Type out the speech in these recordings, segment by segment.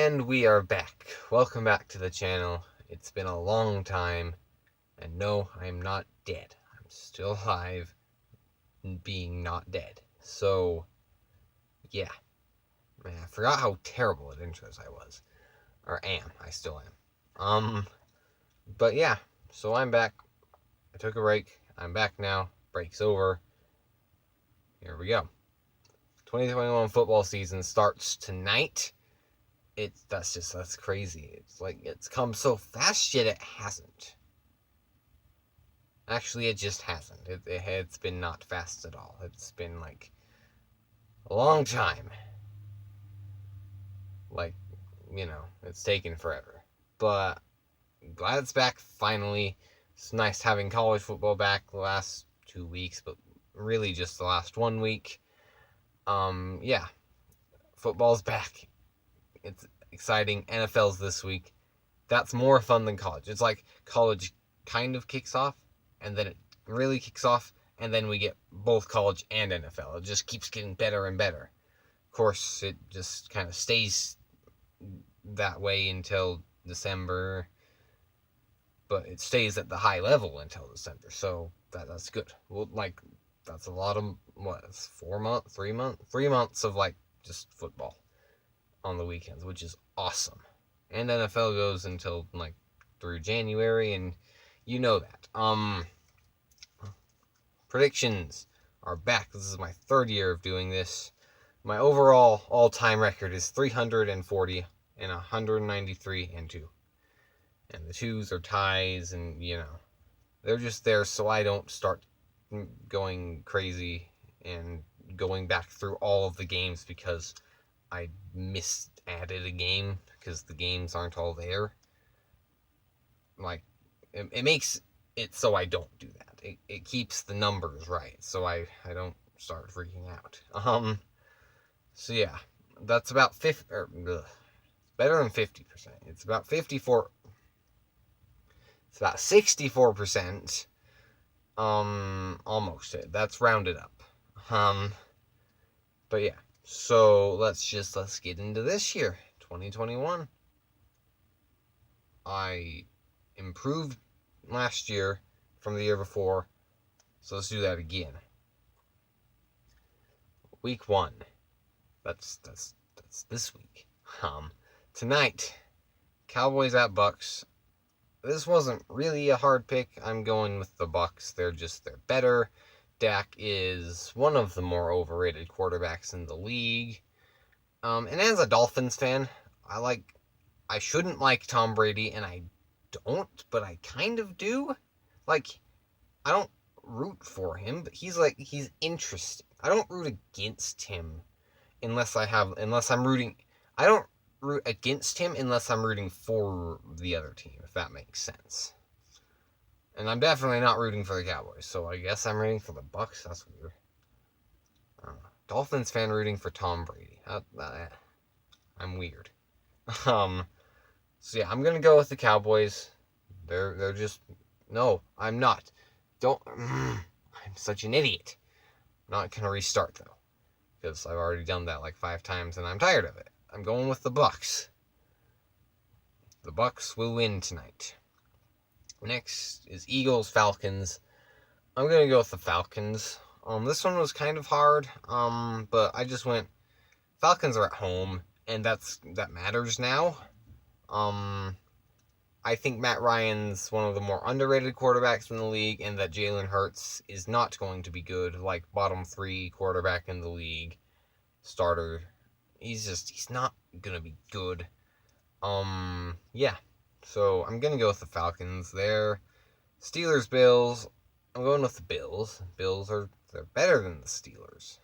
And we are back. Welcome back to the channel. It's been a long time, and no, I am not dead. I'm still alive, being not dead. So, yeah. Man, I forgot how terrible at intros I was. Or am. I still am. But yeah, so I'm back. I took a break. I'm back now. Break's over. Here we go. 2021 football season starts tonight. That's crazy. It's like it's come so fast, yet it hasn't. Actually, it just hasn't. It's been not fast at all. It's been like a long time. Like, it's taken forever. But glad it's back finally. It's nice having college football back the last 2 weeks, but really just the last 1 week. Yeah, football's back. It's exciting. NFL's this week. That's more fun than college. It's like college kind of kicks off, and then it really kicks off, and then we get both college and NFL. It just keeps getting better and better. Of course, it just kind of stays that way until December, but it stays at the high level until December, so that's good. Well, like, that's a lot of, it's 4 months, 3 months, 3 months of, like, just football on the weekends, which is awesome. And NFL goes until, like, through January, and you know that. Predictions are back. This is my 3rd year of doing this. My overall all-time record is 340 and 193 and 2. And the 2s are ties, and, they're just there so I don't start going crazy and going back through all of the games because I added a game because the games aren't all there. Like, it makes it so I don't do that. It keeps the numbers right, so I don't start freaking out. So yeah, that's about 50, better than 50%. It's about 54. It's about 64%. Almost it. That's rounded up. But yeah. So let's get into this year, 2021. I improved last year from the year before, so let's do that again. Week 1. That's this week. Tonight, Cowboys at Bucks. This wasn't really a hard pick. I'm going with the Bucks. They're better. Dak is one of the more overrated quarterbacks in the league. And as a Dolphins fan, I shouldn't like Tom Brady, and I don't, but I kind of do. Like, I don't root for him, but he's interesting. I don't root against him unless I'm rooting. I don't root against him unless I'm rooting for the other team, if that makes sense. And I'm definitely not rooting for the Cowboys, so I guess I'm rooting for the Bucks. That's weird. Dolphins fan rooting for Tom Brady. I'm weird. So yeah, I'm gonna go with the Cowboys. They're just no. I'm not. Don't. I'm such an idiot. I'm not gonna restart though, because I've already done that like 5 times and I'm tired of it. I'm going with the Bucks. The Bucks will win tonight. Next is Eagles Falcons. I'm gonna go with the Falcons. This one was kind of hard. But I just went. Falcons are at home, and that matters now. I think Matt Ryan's one of the more underrated quarterbacks in the league, and that Jalen Hurts is not going to be good, like bottom 3 quarterback in the league, starter. He's not gonna be good. Yeah. So I'm gonna go with the Falcons there. Steelers, Bills. I'm going with the Bills. They're better than the Steelers.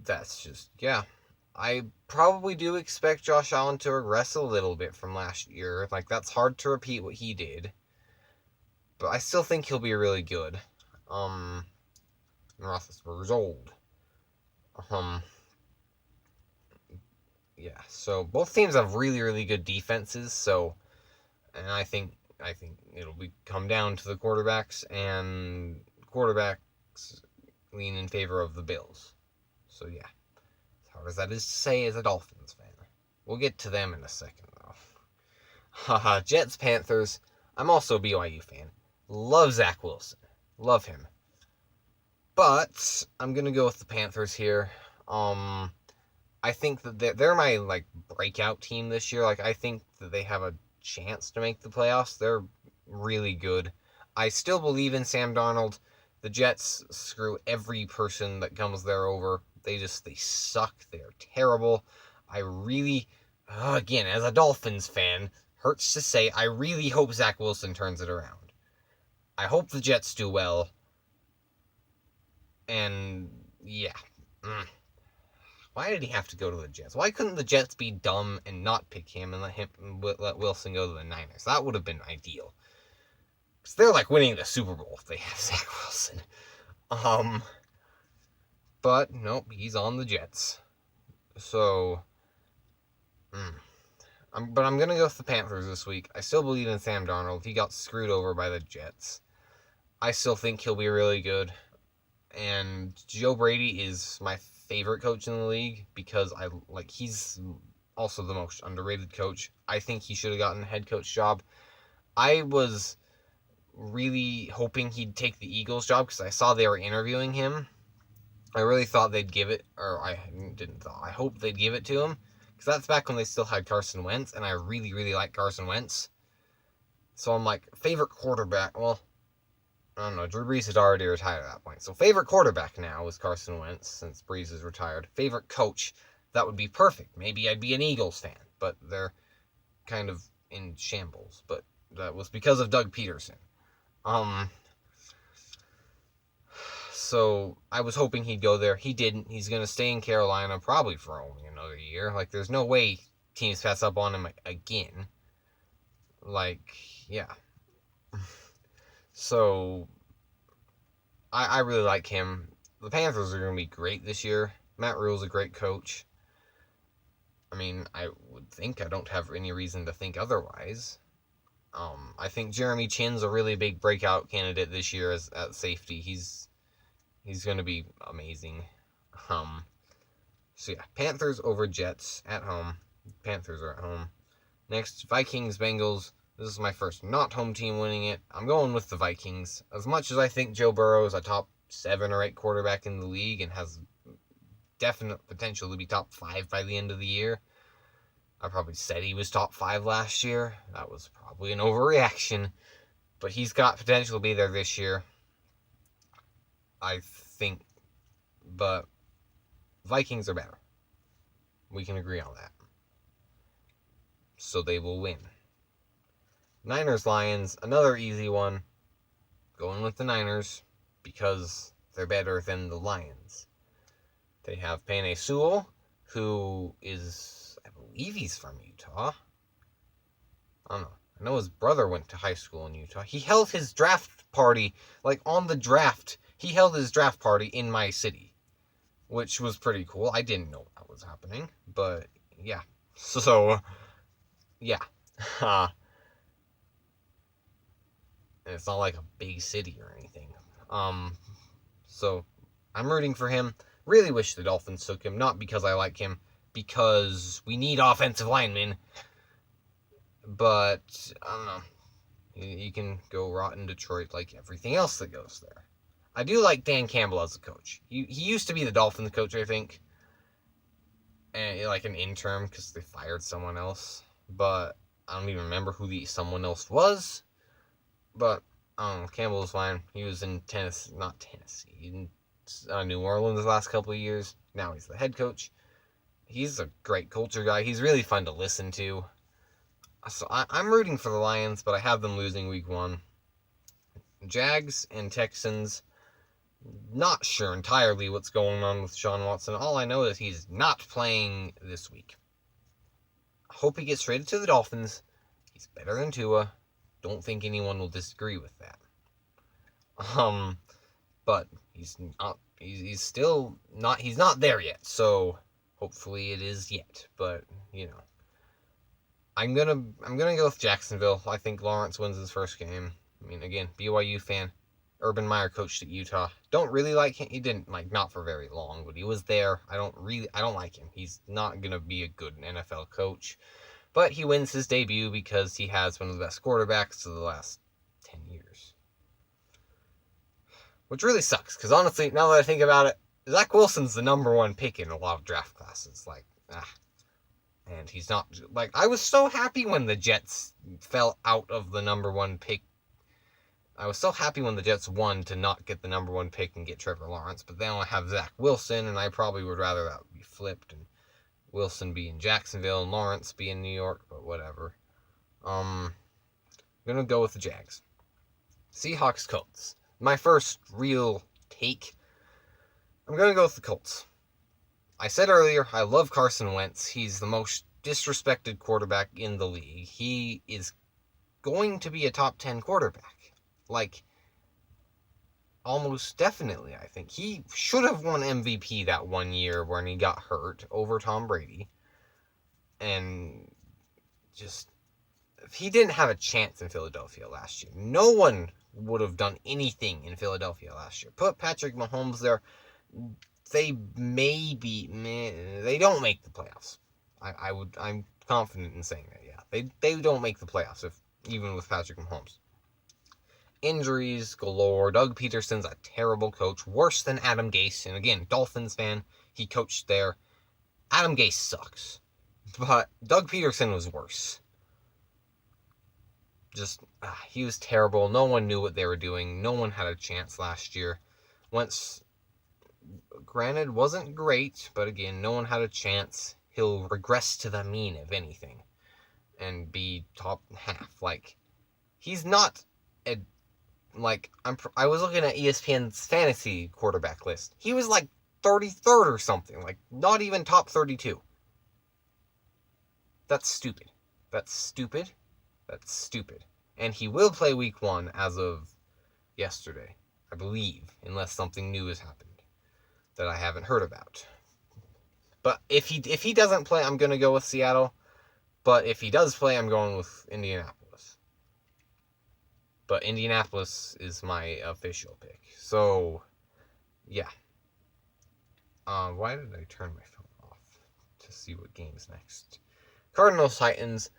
That's just, yeah. I probably do expect Josh Allen to regress a little bit from last year. Like, that's hard to repeat what he did. But I still think he'll be really good. Roethlisberger's old. Yeah, so both teams have really, really good defenses, and I think it'll come down to the quarterbacks, and quarterbacks lean in favor of the Bills. So yeah, that's how or that is to say, as a Dolphins fan. We'll get to them in a second, though. Haha, Jets, Panthers. I'm also a BYU fan. Love Zach Wilson. Love him. But I'm going to go with the Panthers here. I think that they're my, breakout team this year. I think that they have a chance to make the playoffs. They're really good. I still believe in Sam Darnold. The Jets screw every person that comes there over. They suck. They're terrible. I really, again, as a Dolphins fan, hurts to say, I really hope Zach Wilson turns it around. I hope the Jets do well. And, yeah. Why did he have to go to the Jets? Why couldn't the Jets be dumb and not pick him and let Wilson go to the Niners? That would have been ideal. Because they're winning the Super Bowl if they have Zach Wilson. But, nope, he's on the Jets. So, but I'm going to go with the Panthers this week. I still believe in Sam Darnold. He got screwed over by the Jets. I still think he'll be really good. And Joe Brady is my favorite coach in the league because he's also the most underrated coach. I think he should have gotten a head coach job. I was really hoping he'd take the Eagles job because I saw they were interviewing him. I really thought they'd give it, or I didn't thought. I hoped they'd give it to him because that's back when they still had Carson Wentz, and I really, really like Carson Wentz. So I'm like, favorite quarterback. Well, I don't know. Drew Brees had already retired at that point. So favorite quarterback now is Carson Wentz since Brees is retired. Favorite coach, that would be perfect. Maybe I'd be an Eagles fan, but they're kind of in shambles. But that was because of Doug Peterson. So I was hoping he'd go there. He didn't. He's going to stay in Carolina probably for only another year. There's no way teams pass up on him again. Yeah. So, I really like him. The Panthers are going to be great this year. Matt Rule's a great coach. I mean, I would think I don't have any reason to think otherwise. I think Jeremy Chinn's a really big breakout candidate this year at safety. He's going to be amazing. So yeah, Panthers over Jets at home. Panthers are at home. Next, Vikings, Bengals. This is my first not home team winning it. I'm going with the Vikings. As much as I think Joe Burrow is a top 7 or 8 quarterback in the league and has definite potential to be top 5 by the end of the year. I probably said he was top 5 last year. That was probably an overreaction. But he's got potential to be there this year. I think. But Vikings are better. We can agree on that. So they will win. Niners, Lions, another easy one. Going with the Niners because they're better than the Lions. They have Penei Sewell, who is, I believe he's from Utah. I don't know. I know his brother went to high school in Utah. He held his draft party, on the draft. He held his draft party in my city, which was pretty cool. I didn't know that was happening, but yeah. So, yeah. And it's not like a big city or anything. So I'm rooting for him. Really wish the Dolphins took him, not because I like him, because we need offensive linemen. But I don't know. He can go rot in Detroit like everything else that goes there. I do like Dan Campbell as a coach. He used to be the Dolphins coach, I think. And an interim because they fired someone else. But I don't even remember who the someone else was. But Campbell was fine. He was in in New Orleans the last couple of years. Now he's the head coach. He's a great culture guy. He's really fun to listen to. So I'm rooting for the Lions, but I have them losing week 1. Jags and Texans. Not sure entirely what's going on with Sean Watson. All I know is he's not playing this week. I hope he gets traded to the Dolphins. He's better than Tua. Don't think anyone will disagree with that. But he's not. He's still not. He's not there yet. So hopefully it is yet. But I'm gonna go with Jacksonville. I think Lawrence wins his first game. I mean, again, BYU fan, Urban Meyer coached at Utah. Don't really like him. He didn't, not for very long, but he was there. I don't like him. He's not going to be a good NFL coach. But he wins his debut because he has one of the best quarterbacks of the last 10 years. Which really sucks, because honestly, now that I think about it, Zach Wilson's the number one pick in a lot of draft classes. And he's not, I was so happy when the Jets fell out of the number one pick. I was so happy when the Jets won to not get the number one pick and get Trevor Lawrence, but then I have Zach Wilson, and I probably would rather that be flipped, and Wilson be in Jacksonville and Lawrence be in New York, but whatever. I'm going to go with the Jags. Seahawks, Colts. My first real take, I'm going to go with the Colts. I said earlier, I love Carson Wentz. He's the most disrespected quarterback in the league. He is going to be a top 10 quarterback. Almost definitely, I think. He should have won MVP that one year when he got hurt over Tom Brady. And just, he didn't have a chance in Philadelphia last year. No one would have done anything in Philadelphia last year. Put Patrick Mahomes there, they don't make the playoffs. I'm confident in saying that, yeah. They don't make the playoffs, even with Patrick Mahomes. Injuries galore. Doug Peterson's a terrible coach, worse than Adam Gase. And again, Dolphins fan, he coached there. Adam Gase sucks, but Doug Peterson was worse. He was terrible. No one knew what they were doing. No one had a chance last year. Wentz, granted, wasn't great, but again, no one had a chance. He'll regress to the mean, if anything, and be top half. He's not a I was looking at ESPN's fantasy quarterback list. He was 33rd or something. Not even top 32. That's stupid. That's stupid. That's stupid. And he will play week 1 as of yesterday, I believe, unless something new has happened that I haven't heard about. But if he doesn't play, I'm going to go with Seattle. But if he does play, I'm going with Indianapolis. But Indianapolis is my official pick. So, yeah. Why did I turn my phone off? To see what game's next. Cardinals, Titans.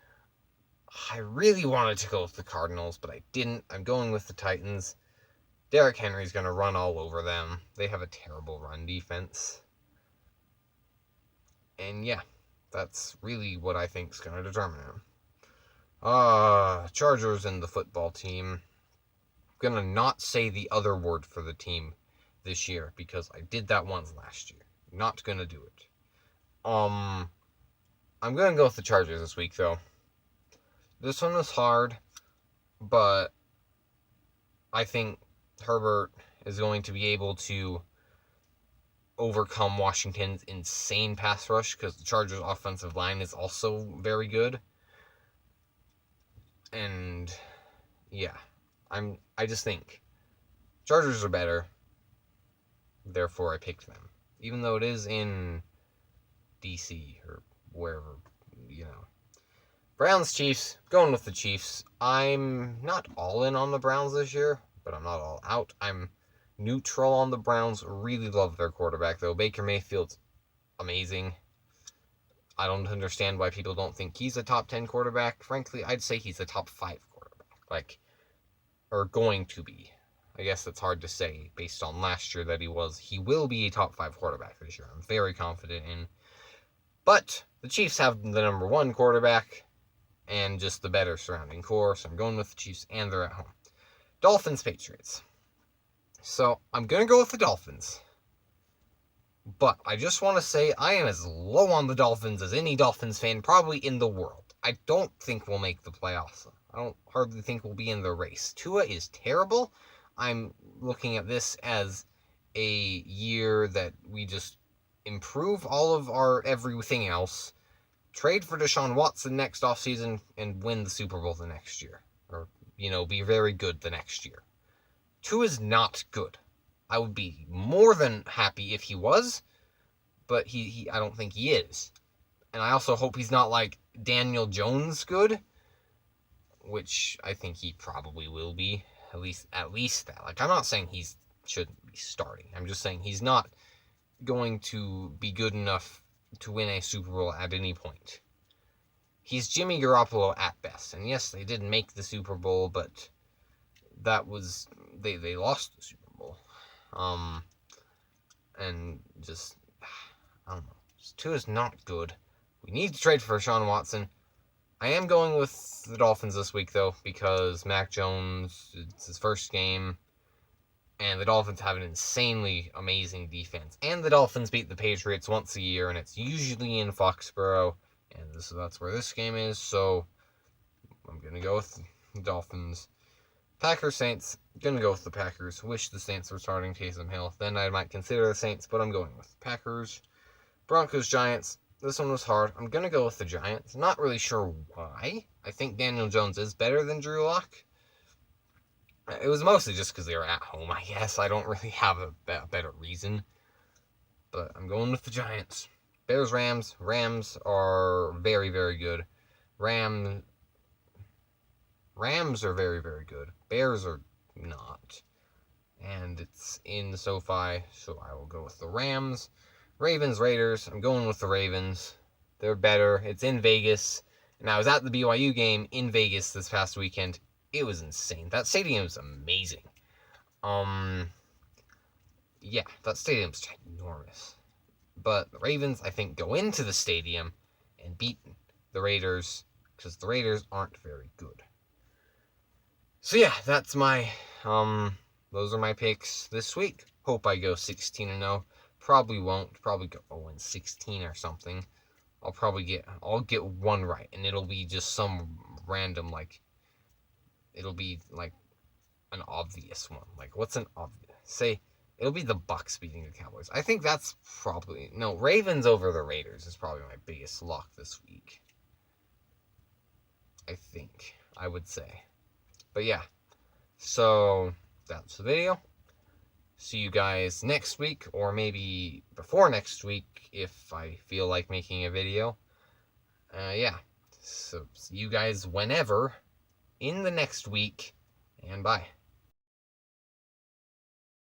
I really wanted to go with the Cardinals, but I didn't. I'm going with the Titans. Derrick Henry's going to run all over them. They have a terrible run defense. And yeah, that's really what I think is going to determine him. Chargers and the football team. I'm going to not say the other word for the team this year because I did that once last year. Not going to do it. I'm going to go with the Chargers this week, though. This one was hard, but I think Herbert is going to be able to overcome Washington's insane pass rush because the Chargers' offensive line is also very good. And yeah, I just think Chargers are better. Therefore, I picked them, even though it is in DC or wherever, Browns, Chiefs, going with the Chiefs. I'm not all in on the Browns this year, but I'm not all out. I'm neutral on the Browns. Really love their quarterback, though. Baker Mayfield's amazing. I don't understand why people don't think he's a top 10 quarterback. Frankly, I'd say he's a top 5 quarterback. Or going to be. I guess that's hard to say based on last year that he was. He will be a top 5 quarterback this year. I'm very confident in. But the Chiefs have the number 1 quarterback and just the better surrounding core. So I'm going with the Chiefs, and they're at home. Dolphins, Patriots. So I'm going to go with the Dolphins. But I just want to say I am as low on the Dolphins as any Dolphins fan probably in the world. I don't think we'll make the playoffs. I don't hardly think we'll be in the race. Tua is terrible. I'm looking at this as a year that we just improve all of our everything else, trade for Deshaun Watson next offseason, and win the Super Bowl the next year. Or, be very good the next year. Tua is not good. I would be more than happy if he was, but I don't think he is. And I also hope he's not like Daniel Jones good, which I think he probably will be. At least that. Like, I'm not saying he shouldn't be starting. I'm just saying he's not going to be good enough to win a Super Bowl at any point. He's Jimmy Garoppolo at best. And yes, they did make the Super Bowl, but that was they lost the Super Bowl. And just I don't know. Tua's not good. We need to trade for Sean Watson. I am going with the Dolphins this week, though, because Mac Jones, it's his first game, and the Dolphins have an insanely amazing defense. And the Dolphins beat the Patriots once a year, and it's usually in Foxborough, and that's where this game is, so I'm going to go with the Dolphins. Packers, Saints, going to go with the Packers. Wish the Saints were starting Taysom Hill. Then I might consider the Saints, but I'm going with the Packers. Broncos, Giants. This one was hard. I'm going to go with the Giants. Not really sure why. I think Daniel Jones is better than Drew Lock. It was mostly just because they were at home, I guess. I don't really have a better reason. But I'm going with the Giants. Bears, Rams. Rams are very, very good. Rams are very, very good. Bears are not. And it's in the SoFi, so I will go with the Rams. Ravens, Raiders. I'm going with the Ravens. They're better. It's in Vegas. And I was at the BYU game in Vegas this past weekend. It was insane. That stadium is amazing. Yeah, that stadium's ginormous. But the Ravens, I think, go into the stadium and beat the Raiders because the Raiders aren't very good. So yeah, that's my those are my picks this week. Hope I go 16-0. Probably won't. Probably go 0-16 or something. I'll get one right, and it'll be just some random it'll be like an obvious one. Like, what's an obvious? Say it'll be the Bucs beating the Cowboys. I think that's probably Ravens over the Raiders is probably my biggest lock this week. I would say. But yeah. So that's the video. See you guys next week, or maybe before next week if I feel like making a video. Yeah. So see you guys whenever in the next week, and bye.